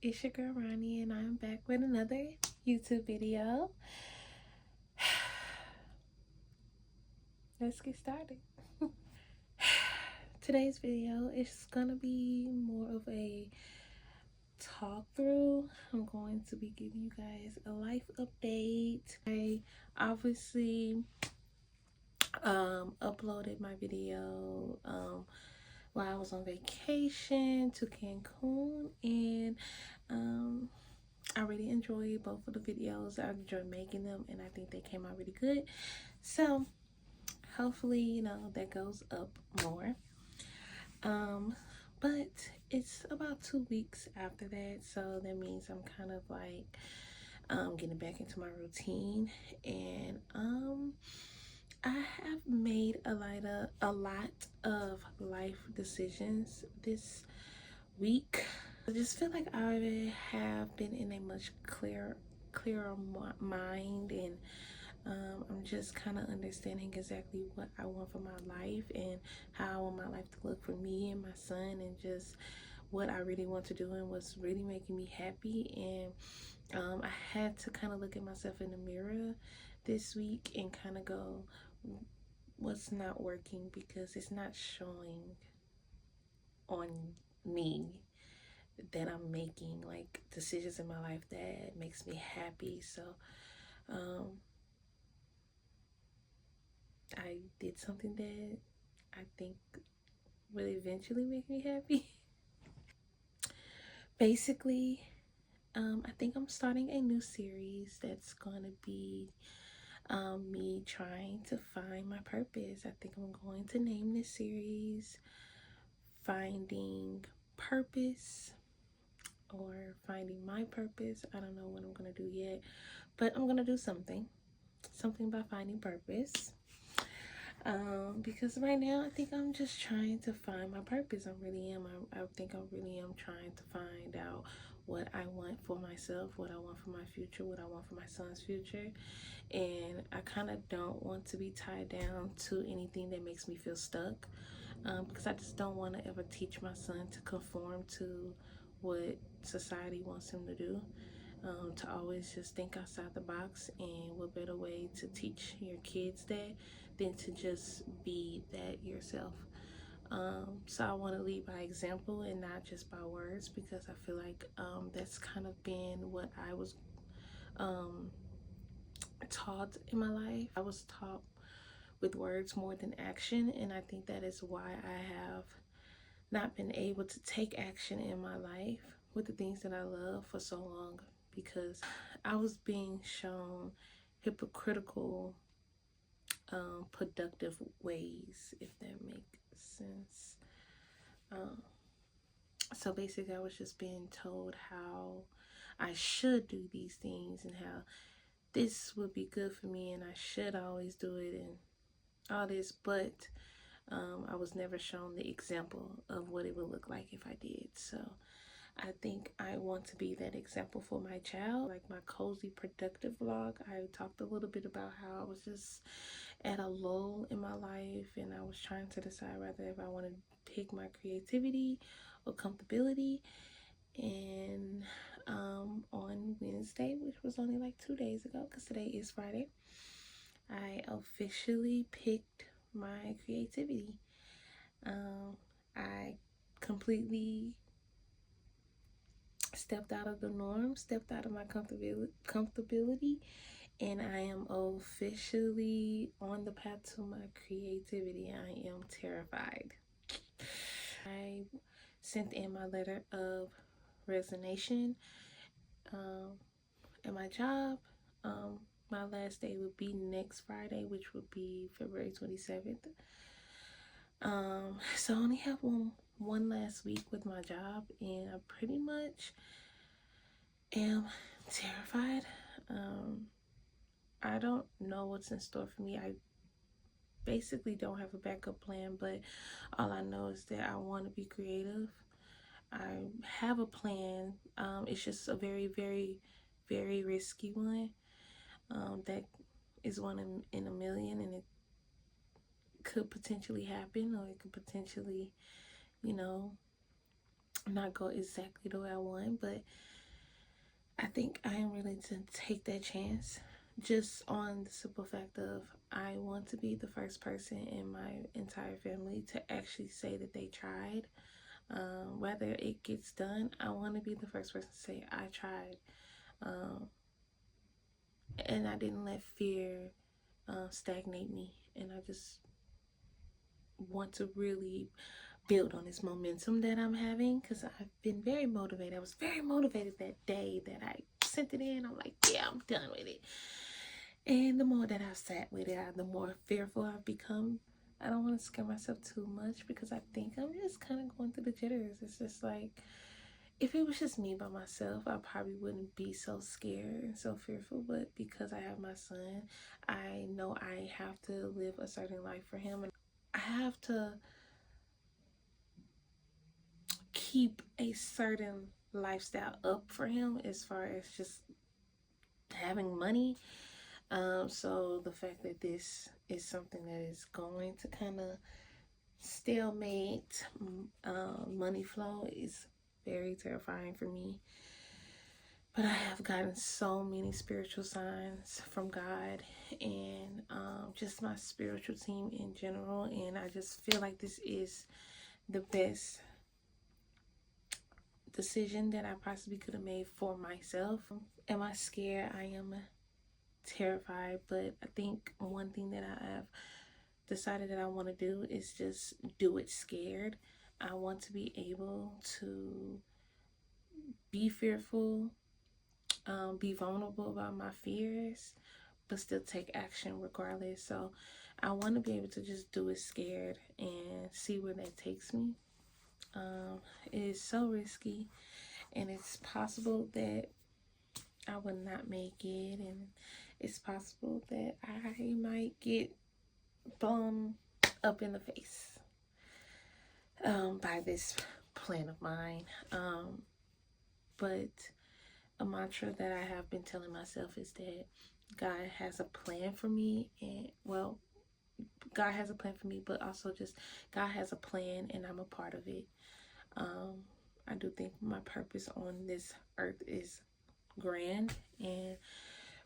it's your girl Ronnie, and I'm back with another YouTube video. Let's get started. Today's video is gonna be more of a talk through. I'm going to be giving you guys a life update. I obviously uploaded my video while I was on vacation to Cancun, and I really enjoyed both of the videos. I enjoyed making them, and I think they came out really good. So hopefully, that goes up more. But it's about 2 weeks after that, so that means I'm kind of like getting back into my routine, and I have made a lot of life decisions this week. I just feel like I have been in a much clearer mind, and I'm just kind of understanding exactly what I want for my life and how I want my life to look for me and my son, and just what I really want to do and what's really making me happy. And I had to kind of look at myself in the mirror this week and kind of go, what's not working, because it's not showing on me that I'm making like decisions in my life that makes me happy. So I did something that I think will eventually make me happy. Basically, I think I'm starting a new series that's gonna be me trying to find my purpose. I think I'm going to name this series Finding Purpose or Finding My Purpose. I don't know what I'm gonna do yet, but I'm gonna do something about finding purpose. Because right now I think I'm just trying to find my purpose. I think I really am trying to find out what I want for myself, what I want for my future, what I want for my son's future. And I kind of don't want to be tied down to anything that makes me feel stuck, because I just don't want to ever teach my son to conform to what society wants him to do. To always just think outside the box, and what better way to teach your kids that than to just be that yourself. So I want to lead by example and not just by words, because I feel like that's kind of been what I was taught in my life. I was taught with words more than action, and I think that is why I have not been able to take action in my life with the things that I love for so long, because I was being shown hypocritical productive ways, if that makes sense. So basically I was just being told how I should do these things and how this would be good for me and I should always do it and all this, but I was never shown the example of what it would look like if I did. So I think I want to be that example for my child. Like my cozy productive vlog, I talked a little bit about how I was just at a lull in my life, and I was trying to decide whether if I want to pick my creativity or comfortability. And on Wednesday, which was only like 2 days ago, because today is Friday, I officially picked my creativity. I completely stepped out of the norm, stepped out of my comfortability, and I am officially on the path to my creativity. I am terrified. I sent in my letter of resignation at my job. My last day would be next Friday, which would be February 27th. So I only have one last week with my job, and I pretty much am terrified. I don't know what's in store for me. I basically don't have a backup plan, but all I know is that I want to be creative. I have a plan. It's just a very, very, very risky one. That is one in a million, and it could potentially happen, or it could potentially, not go exactly the way I want. But I think I am willing to take that chance just on the simple fact of I want to be the first person in my entire family to actually say that they tried. Whether it gets done, I want to be the first person to say I tried. Um, and I didn't let fear stagnate me. And I just want to really build on this momentum that I'm having because I've been very motivated. I was very motivated that day that I sent it in. I'm like, yeah, I'm done with it. And the more that I've sat with it, the more fearful I've become. I don't want to scare myself too much because I think I'm just kind of going through the jitters. It's just like, if it was just me by myself, I probably wouldn't be so scared and so fearful. But because I have my son, I know I have to live a certain life for him. And I have to keep a certain lifestyle up for him as far as just having money. So the fact that this is something that is going to kind of stalemate money flow is very terrifying for me. But I have gotten so many spiritual signs from God and just my spiritual team in general. And I just feel like this is the best decision that I possibly could have made for myself. Am I scared? I am terrified. But I think one thing that I have decided that I want to do is just do it scared. I want to be able to be fearful, be vulnerable about my fears, but still take action regardless. So I want to be able to just do it scared and see where that takes me. It is so risky, and it's possible that I would not make it, and it's possible that I might get blown up in the face by this plan of mine. But a mantra that I have been telling myself is that God has a plan for me, and well, God has a plan for me, but also just God has a plan, and I'm a part of it. I do think my purpose on this earth is grand, and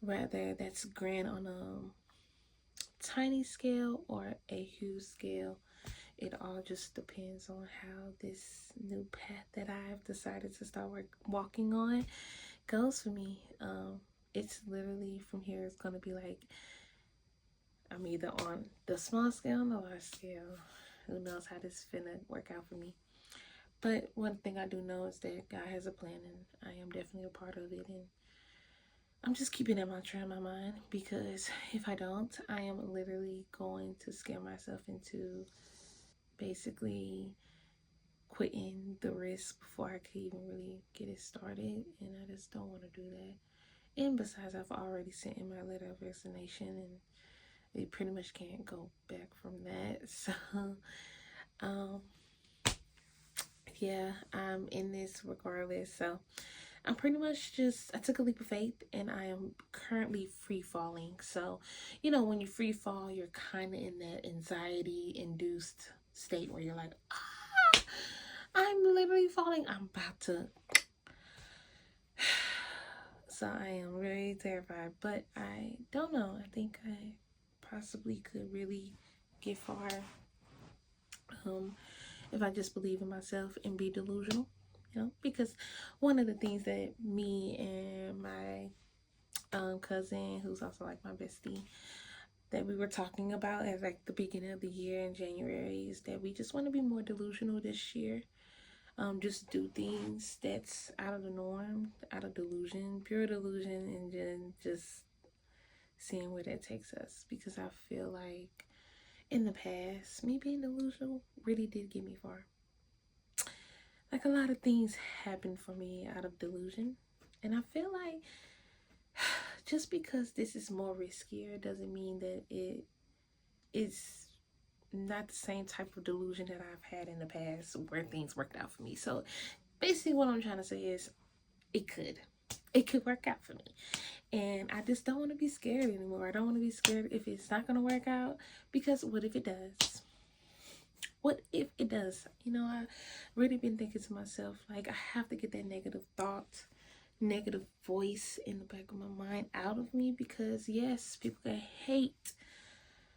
whether that's grand on a tiny scale or a huge scale, it all just depends on how this new path that I've decided to start walking on goes for me. It's literally from here, it's going to be like I'm either on the small scale or the large scale. Who knows how this is finna work out for me. But one thing I do know is that God has a plan, and I am definitely a part of it. And I'm just keeping that mantra in my mind, because if I don't, I am literally going to scare myself into basically quitting the risk before I could even really get it started. And I just don't want to do that. And besides, I've already sent in my letter of resignation, and it pretty much can't go back from that. So, yeah, I'm in this regardless. So I'm pretty much I took a leap of faith, and I am currently free falling. So, when you free fall, you're kind of in that anxiety induced state where you're like, I'm literally falling. I'm about to. So I am very terrified, but I don't know. I think I possibly could really get far if I just believe in myself and be delusional, because one of the things that me and my cousin, who's also like my bestie, that we were talking about at like the beginning of the year in January, is that we just want to be more delusional this year. Just do things that's out of the norm, out of delusion, pure delusion, and then just seeing where that takes us. Because I feel like in the past, me being delusional really did get me far. Like, a lot of things happened for me out of delusion, and I feel like just because this is more riskier doesn't mean that it is not the same type of delusion that I've had in the past where things worked out for me. So basically what I'm trying to say is it could work out for me, and I just don't want to be scared anymore. I don't want to be scared if it's not going to work out, because what if it does? What if it does? I've really been thinking to myself, like, I have to get that negative thought negative voice in the back of my mind out of me, because yes, people can hate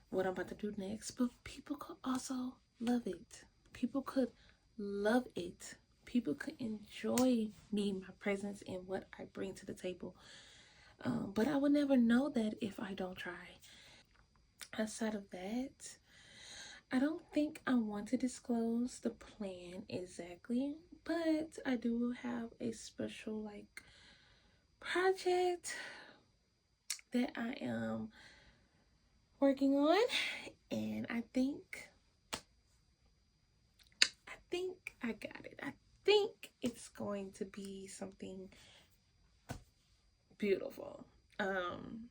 what I'm about to do next, but people could also love it. People could love it. People could enjoy me, my presence, and what I bring to the table. But I would never know that if I don't try. Outside of that, I don't think I want to disclose the plan exactly, but I do have a special project that I am working on, and I think I got it. I think it's going to be something beautiful. Um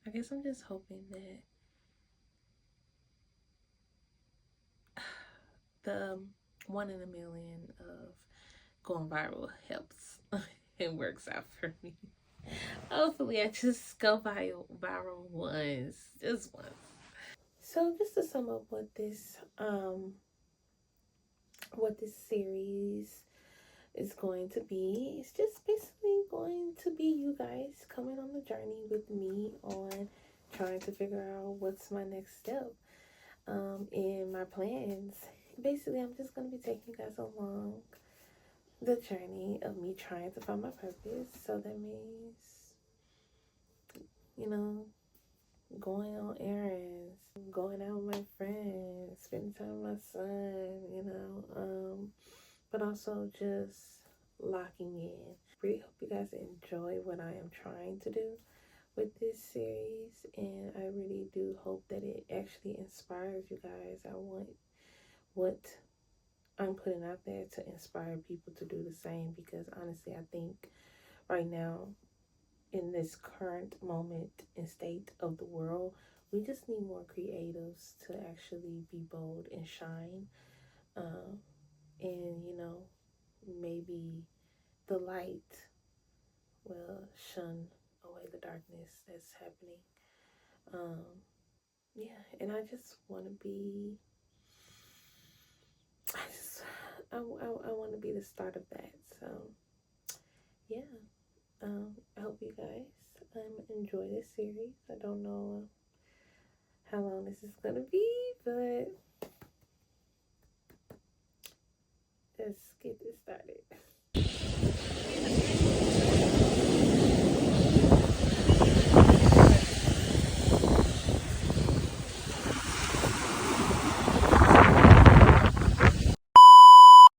I guess I'm just hoping that the one in a million of going viral helps and works out for me. Hopefully, I just go viral once, just once. So, just to sum up what this series is going to be, it's just basically going to be you guys coming on the journey with me on trying to figure out what's my next step in my plans. Basically, I'm just going to be taking you guys along the journey of me trying to find my purpose. So that means, you know, going on errands, going out with my friends, spending time with my son, but also just locking in. Really hope you guys enjoy what I am trying to do with this series, and I really do hope that it actually inspires you guys. I want what I'm putting out there to inspire people to do the same, because honestly, I think right now, in this current moment and state of the world, we just need more creatives to actually be bold and shine, um, and maybe the light will shun away the darkness that's happening. Um, yeah, and I just want to be, I just, I want to be the start of that. So, yeah, I hope you guys enjoy this series. I don't know how long this is gonna be, but let's get this started.